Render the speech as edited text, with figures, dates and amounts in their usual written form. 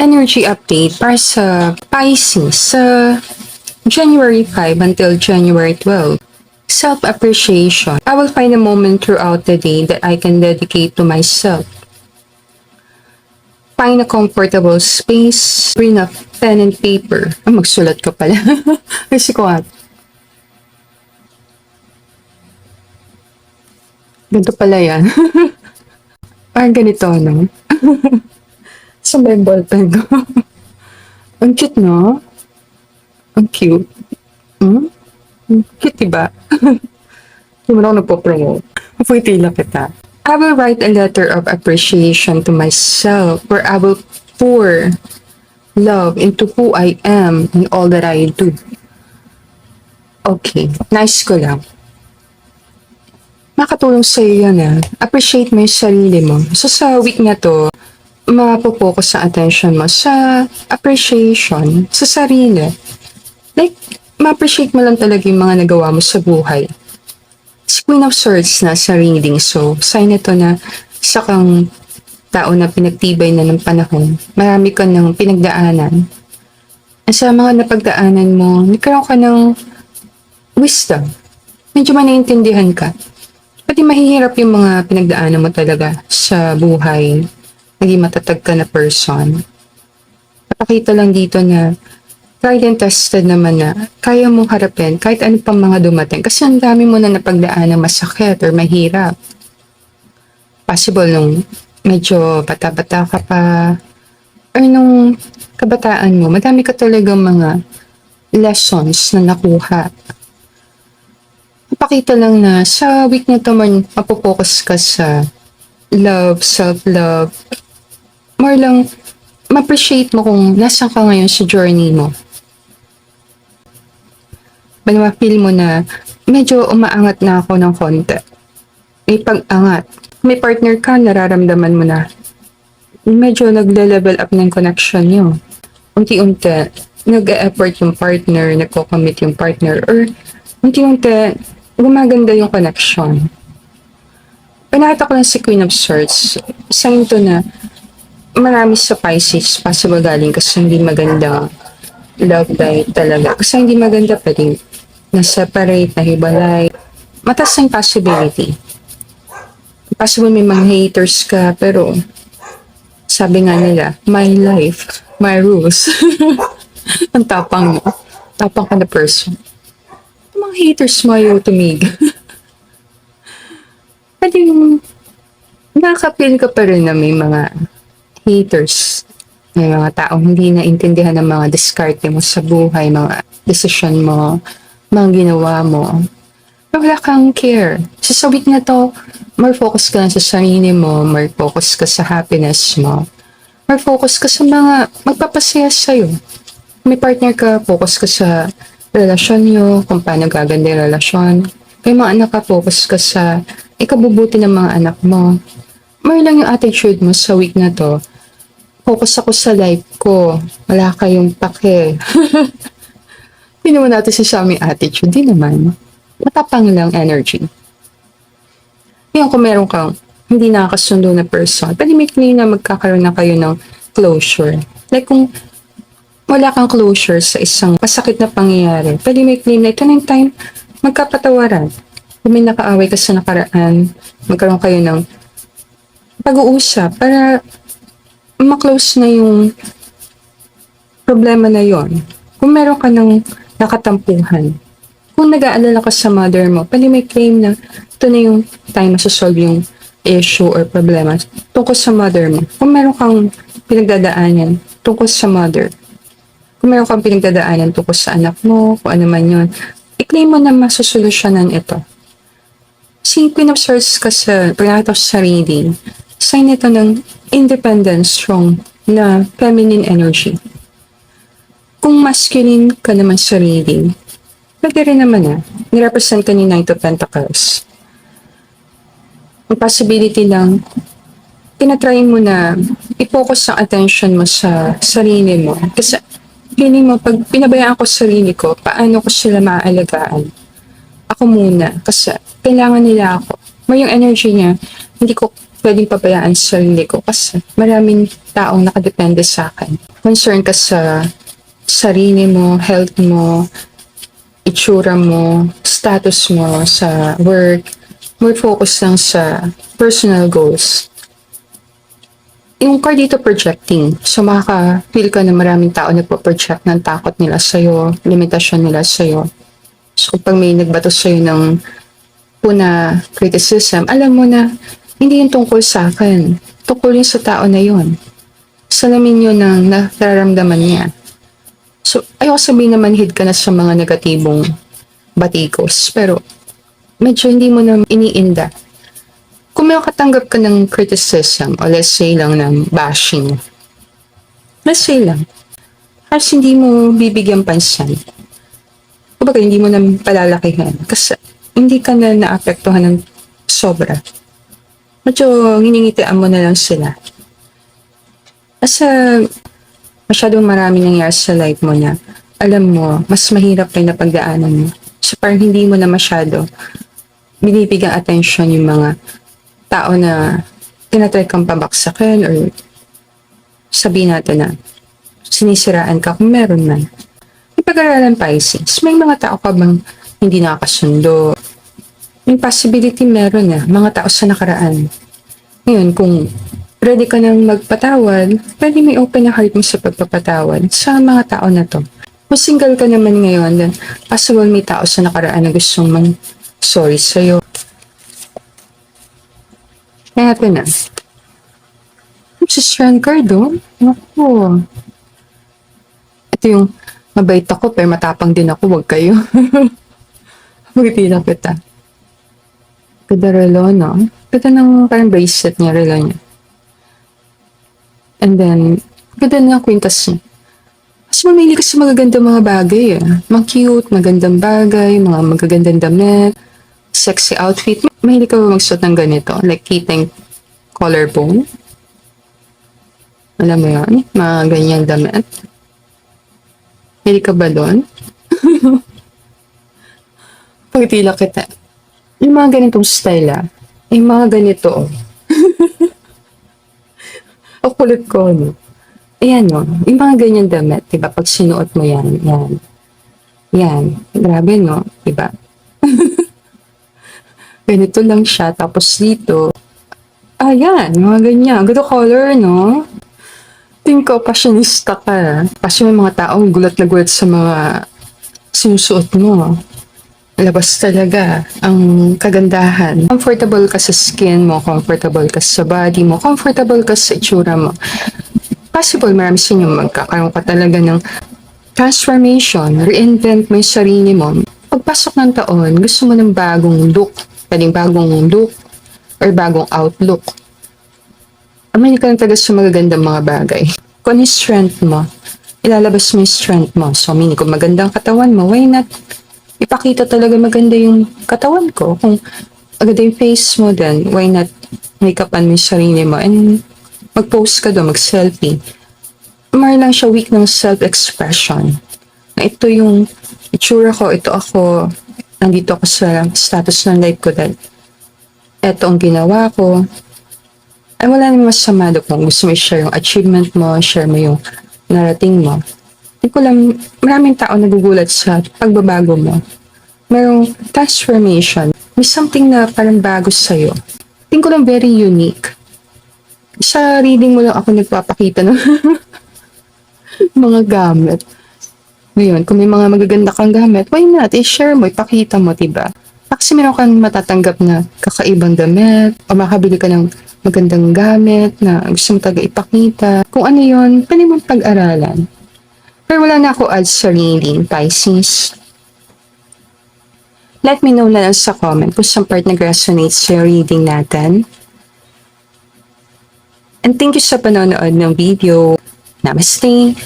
Energy update para sa Pisces sa January 5 until January 12. Self-appreciation. I will find a moment throughout the day that I can dedicate to myself. Find a comfortable space. Bring a pen and paper. Magsulat ka pala. Kasi ko at. Ganito pala yan. Parang ganito, no? Sa may ballpen ko. Ang cute, no? Ang cute. Hmm? Ang cute, diba? Hindi mo na ako nagpo-promote. Pwede kita. I will write a letter of appreciation to myself where I will pour love into who I am and all that I do. Okay, nice ko lang. Makatulong sa'yo yan Appreciate mo yung sarili mo. So sa week na to, mapopokus ang attention mo sa appreciation sa sarili. Like, ma-appreciate mo lang talaga yung mga nagawa mo sa buhay. Si Queen of Swords na sa reading. So, sign ito na isa kang tao na pinagtibay na ng panahon. Marami ka ng pinagdaanan. At sa mga napagdaanan mo, nagkaroon ka ng wisdom. Medyo manaintindihan ka. Pati mahihirap yung mga pinagdaanan mo talaga sa buhay. Naging matatag ka na person. Napakita lang dito na tried and tested naman na kaya mong harapin kahit ano pang mga dumating. Kasi ang dami mo na napagdaan ng masakit or mahirap. Possible nung medyo bata-bata ka pa or nung kabataan mo, madami ka talagang mga lessons na nakuha. Napakita lang na sa week na to mapopokus ka sa love, self-love. More lang, ma-appreciate mo kung nasan ka ngayon sa journey mo. Ma-feel mo na medyo umaangat na ako ng konti. May pag-angat. May partner ka, nararamdaman mo na medyo nagle-level up ng connection nyo. Unti-unti, nag-e-effort yung partner, nagko-commit yung partner, or unti-unti, gumaganda yung connection. Pinakita ko lang si Queen of Swords. Sign to na marami sa Pisces, possible galing kasi hindi magandang love life talaga. Kasi hindi maganda pwedeng na-separate, nahibalay. Mataas ang possibility. Possible may mga haters ka, pero sabi nga nila, my life, my rules. Ang tapang mo. Tapang ka na person. Yung mga haters mo ayaw tumigil. Pwede yung nakakapil ka pa rin na may mga haters. May mga taong hindi naintindihan ng mga diskarte mo sa buhay, mga desisyon mo, mga ginawa mo. Pero wala kang care. Sa week na to, more focus ka lang sa sarili mo, more focus ka sa happiness mo, more focus ka sa mga magpapasaya sa'yo. May partner ka, focus ka sa relasyon nyo, kung paano gaganda yung relasyon. May mga anak ka, focus ka sa ikabubuti ng mga anak mo. More lang yung attitude mo sa week na to. Focus ako sa life ko. Wala kayong pake. Hindi naman natin sa aming attitude. Di naman. Matapang lang energy. Ngayon kung meron kang hindi nakakasundo na person, pwede may claim na magkakaroon na kayo ng closure. Like kung wala kang closure sa isang masakit na pangyayari, pwede may claim na ito na yung time magkapatawaran. Kung may nakaaway ka sa nakaraan, magkaroon kayo ng pag-uusap para ma-close na yung problema na yon. Kung meron ka ng nakatampuhan, kung nag-aalala ka sa mother mo, pwede may claim na ito na yung time masasolve yung issue or problema tungkol sa mother mo. Kung meron kang pinagdadaanan tungkol sa mother, kung meron kang pinagdadaanan tungkol sa anak mo, kung ano man yun, i-claim mo na masusolusyonan ito. Si Queen of Swords ka sa pagkakataw sa reading, sign ito ng independent, strong na feminine energy. Kung masculine ka naman sa reading, pwede rin naman nirepresent ka ni Knight of Pentacles. Ang possibility lang, tinatry mo na i-focus ang attention mo sa sarili mo. Kasi feeling mo, pag pinabayaan ko sarili ko, paano ko sila maaalagaan? Ako muna, kasi kailangan nila ako. May yung energy niya, hindi ko pwedeng pabayaan sa sarili ko kasi maraming taong nakadepende sa akin. Concern ka sa sarili mo, health mo, itsura mo, status mo sa work, more focus lang sa personal goals. Yung card dito projecting, so makaka-feel ka na maraming tao nagpo-project ng takot nila sa'yo, limitasyon nila sa'yo. So pag may nagbato sa'yo ng puna criticism, alam mo na hindi yung tungkol sa akin, tungkol yung sa tao na yun. Salamin yun ng nararamdaman niya. So, ayoko sabihin na manhid ka na sa mga negatibong batikos, pero medyo hindi mo na iniinda. Kung may makatanggap ka ng criticism, o let's say lang ng bashing, let's say lang, halos hindi mo bibigyan pansin. Kumbaga, hindi mo na palalakihan kasi hindi ka na naapektuhan ng sobra. Medyo hiningitian mo na lang sila. Kasi masyadong marami nangyari sa life mo na alam mo, mas mahirap pa yung napagdaanan mo. So parang hindi mo na masyado binibigyan attention yung mga tao na tinatry kang pabaksakin or sabihin natin na sinisiraan ka kung meron man. May pag-aralan Pisces, may mga tao ka bang hindi nakakasundo? May possibility meron na mga tao sa nakaraan. Ngayon, kung ready ka nang magpatawad, pwede may open na heart mo sa pagpapatawad sa mga tao na to. Kung single ka naman ngayon, then possible may tao sa nakaraan na gustong sorry sa'yo. Kaya ito na. Sa strength card, oh. Naku. Ito yung mabait ako, pero matapang din ako. Huwag kayo. Magpila kita. Ganda relo, no? Ganda ng parang bracelet niya, relo niya. And then, ganda ng kwintas niya. Kasi mamili ka sa magagandang mga bagay, eh. Mga cute, magandang bagay, mga magagandang damit, sexy outfit. Mahilig ka ba magsuot ng ganito? Like kitang collarbone? Alam mo yun? Mga ganyang damit. Mahilig ka ba doon? Pagtila kita. Yung mga ganitong style, yung mga ganito, oh. O kulit ko, no? Ayan, no? Yung mga ganyan damit, diba? Pag sinuot mo yan, yan. Yan. Grabe, no? Diba? Ganito lang siya. Tapos dito, ayan, mga ganyan. Ganito color, no? Tingin ko, fashionista ka. Kasi may mga taong gulat na gulat sa mga sinusuot mo. Labas talaga ang kagandahan. Comfortable ka sa skin mo, comfortable ka sa body mo, comfortable ka sa itsura mo. Possible marami sa inyo magkakaroon ka talaga ng transformation, reinvent mo yung sarili mo. Pagpasok ng taon, gusto mo ng bagong look, pwedeng bagong look or bagong outlook. Amay ka lang talaga sa magagandang mga bagay. Kung yung strength mo, ilalabas mo yung strength mo. So, meaning kung magandang katawan mo, why not ipakita talaga maganda yung katawan ko? Kung maganda yung face mo, then why not make-upan mo yung sarili mo and mag-post ka doon, mag-selfie. Mar lang siya weak ng self-expression. Na ito yung itsura ko, ito ako, nandito ako sa status ng life ko dahil ito ang ginawa ko. Ay wala namang masama doon kung gusto mo i-share yung achievement mo, share mo yung narating mo. Hindi ko lang, maraming tao nagugulat sa pagbabago mo. Merong transformation. May something na parang bago sa'yo. Tingin ko lang very unique. Sa reading mo lang ako nagpapakita ng mga gamit. Ngayon, kung may mga magaganda kang gamit, why not? I-share mo, ipakita mo, diba? Kasi meron kang matatanggap na kakaibang damit, o makabili ka ng magandang gamit na gusto mo talaga ipakita. Kung ano yun, pwede mong pag-aralan. Pero wala na ako ads sa reading, Pisces. Let me know na lang sa comment kung saan part nag-resonate sa reading natin. And thank you sa panonood ng video. Namaste!